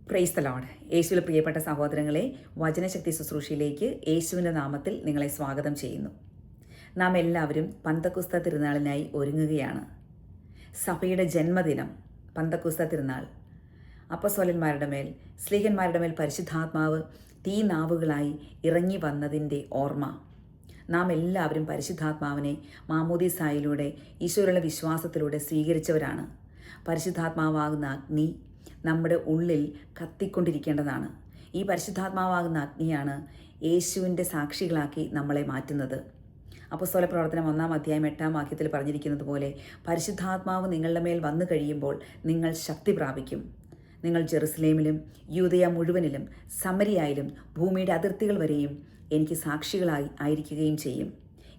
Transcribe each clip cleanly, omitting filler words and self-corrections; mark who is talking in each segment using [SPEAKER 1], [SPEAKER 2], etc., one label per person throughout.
[SPEAKER 1] Praise the Lord. യേശുവിൽ പ്രിയപ്പെട്ട സഹോദരങ്ങളെ, വചനശക്തി ശുശ്രൂഷയിലേക്ക് യേശുവിൻ്റെ നാമത്തിൽ നിങ്ങളെ സ്വാഗതം ചെയ്യുന്നു. നാം എല്ലാവരും പന്തക്കുസ്ത തിരുനാളിനായി ഒരുങ്ങുകയാണ്. സഭയുടെ ജന്മദിനം പന്തക്കുസ്ത തിരുനാൾ. അപ്പസ്തോലന്മാരുടെ മേൽ, സ്ലീഹന്മാരുടെ മേൽ പരിശുദ്ധാത്മാവ് തീനാവുകളായി ഇറങ്ങി വന്നതിൻ്റെ ഓർമ്മ. നാം എല്ലാവരും പരിശുദ്ധാത്മാവിനെ മാമോദീസായിലൂടെ ഈശോയുള്ള വിശ്വാസത്തിലൂടെ സ്വീകരിച്ചവരാണ്. പരിശുദ്ധാത്മാവാകുന്ന അഗ്നി നമ്മുടെ ഉള്ളിൽ കത്തിക്കൊണ്ടിരിക്കേണ്ടതാണ്. ഈ പരിശുദ്ധാത്മാവാകുന്ന അഗ്നിയാണ് യേശുവിൻ്റെ സാക്ഷികളാക്കി നമ്മളെ മാറ്റുന്നത്. അപ്പോസ്തല പ്രവർത്തനം 1-ാം അധ്യായം 8-ാം വാക്യത്തിൽ പറഞ്ഞിരിക്കുന്നത് പോലെ, പരിശുദ്ധാത്മാവ് നിങ്ങളുടെ മേൽ വന്നു കഴിയുമ്പോൾ നിങ്ങൾ ശക്തി പ്രാപിക്കും. നിങ്ങൾ ജെറുസലേമിലും യൂദയ മുഴുവനിലും സമരിയായാലും ഭൂമിയുടെ അതിർത്തികൾ വരെയും എനിക്ക് സാക്ഷികളായി ആയിരിക്കുകയും ചെയ്യും.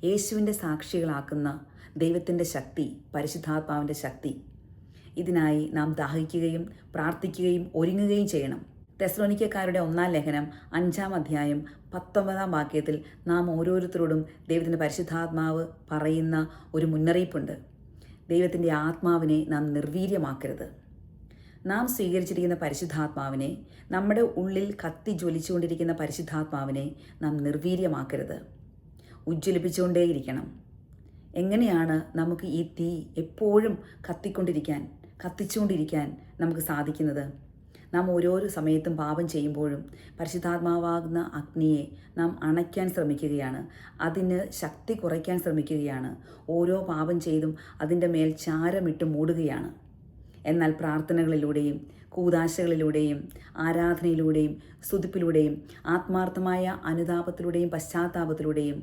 [SPEAKER 1] യേശുവിൻ്റെ സാക്ഷികളാക്കുന്ന ദൈവത്തിൻ്റെ ശക്തി, പരിശുദ്ധാത്മാവിൻ്റെ ശക്തി, ഇതിനായി നാം ദാഹിക്കുകയും പ്രാർത്ഥിക്കുകയും ഒരുങ്ങുകയും ചെയ്യണം. തെസ്സലോനിക്കക്കാരുടെ 1-ാം ലേഖനം 5-ാം അധ്യായം 19-ാം വാക്യത്തിൽ നാം ഓരോരുത്തരോടും ദൈവത്തിൻ്റെ പരിശുദ്ധാത്മാവ് പറയുന്ന ഒരു മുന്നറിയിപ്പുണ്ട്. ദൈവത്തിൻ്റെ ആത്മാവിനെ നാം നിർവീര്യമാക്കരുത്. നാം സ്വീകരിച്ചിരിക്കുന്ന പരിശുദ്ധാത്മാവിനെ, നമ്മുടെ ഉള്ളിൽ കത്തി ജ്വലിച്ചുകൊണ്ടിരിക്കുന്ന പരിശുദ്ധാത്മാവിനെ നാം നിർവീര്യമാക്കരുത്. ഉജ്ജ്വലിപ്പിച്ചുകൊണ്ടേയിരിക്കണം. എങ്ങനെയാണ് നമുക്ക് ഈ തീ എപ്പോഴും കത്തിച്ചുകൊണ്ടിരിക്കാൻ നമുക്ക് സാധിക്കുന്നത്? നാം ഓരോരോ സമയത്തും പാപം ചെയ്യുമ്പോഴും പരിശുദ്ധാത്മാവാകുന്ന അഗ്നിയെ നാം അണയ്ക്കാൻ ശ്രമിക്കുകയാണ്. അതിന് ശക്തി കുറയ്ക്കാൻ ശ്രമിക്കുകയാണ്. ഓരോ പാപം ചെയ്തും അതിൻ്റെ മേൽ ചാരമിട്ട് മൂടുകയാണ്. എന്നാൽ പ്രാർത്ഥനകളിലൂടെയും കൂദാശകളിലൂടെയും ആരാധനയിലൂടെയും സ്തുതിപ്പിലൂടെയും ആത്മാർത്ഥമായ അനുതാപത്തിലൂടെയും പശ്ചാത്താപത്തിലൂടെയും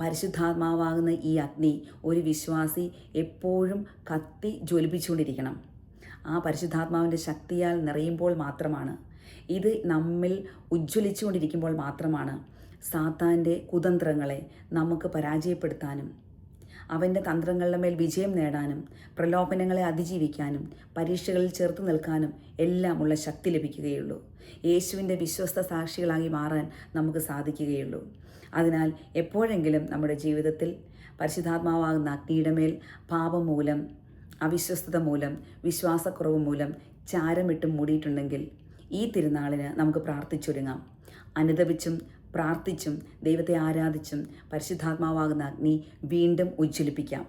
[SPEAKER 1] പരിശുദ്ധാത്മാവാകുന്ന ഈ അഗ്നി ഒരു വിശ്വാസി എപ്പോഴും കത്തി ജ്വലിപ്പിച്ചുകൊണ്ടിരിക്കണം. ആ പരിശുദ്ധാത്മാവിൻ്റെ ശക്തിയാൽ നിറയുമ്പോൾ മാത്രമാണ്, ഇത് നമ്മിൽ ഉജ്ജ്വലിച്ചുകൊണ്ടിരിക്കുമ്പോൾ മാത്രമാണ് സാത്താൻ്റെ കുതന്ത്രങ്ങളെ നമുക്ക് പരാജയപ്പെടുത്താനും അവൻ്റെ തന്ത്രങ്ങളുടെ മേൽ വിജയം നേടാനും പ്രലോഭനങ്ങളെ അതിജീവിക്കാനും പരീക്ഷകളിൽ ചേർത്ത് നിൽക്കാനും എല്ലാമുള്ള ശക്തി ലഭിക്കുകയുള്ളൂ. യേശുവിൻ്റെ വിശ്വസ്ത സാക്ഷികളായി മാറാൻ നമുക്ക് സാധിക്കുകയുള്ളൂ. അതിനാൽ എപ്പോഴെങ്കിലും നമ്മുടെ ജീവിതത്തിൽ പരിശുദ്ധാത്മാവാകുന്ന അഗ്നിയുടെ മേൽ പാപം മൂലം, അവിശ്വസ്തത മൂലം, വിശ്വാസക്കുറവ് മൂലം ചാരമിട്ട് മൂടിയിട്ടുണ്ടെങ്കിൽ ഈ തിരുനാളിന് നമുക്ക് പ്രാർത്ഥിച്ചൊരുങ്ങാം. അനുദപിച്ചും പ്രാർത്ഥിച്ചും ദൈവത്തെ ആരാധിച്ചും പരിശുദ്ധാത്മാവാകുന്ന അഗ്നി വീണ്ടും ഉജ്ജ്വലിപ്പിക്കാം.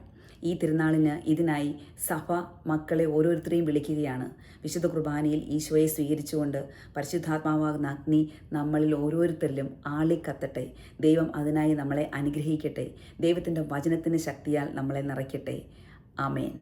[SPEAKER 1] ഈ തിരുനാളിന് ഇതിനായി സഭ മക്കളെ ഓരോരുത്തരെയും വിളിക്കുകയാണ്. വിശുദ്ധ കുർബാനയിൽ ഈശോയെ സ്വീകരിച്ചുകൊണ്ട് പരിശുദ്ധാത്മാവാകുന്ന അഗ്നി നമ്മളിൽ ഓരോരുത്തരിലും ആളിക്കത്തട്ടെ. ദൈവം അതിനായി നമ്മളെ അനുഗ്രഹിക്കട്ടെ. ദൈവത്തിൻ്റെ വചനത്തിൻ്റെ ശക്തിയാൽ നമ്മളെ നിറയ്ക്കട്ടെ. ആമേൻ.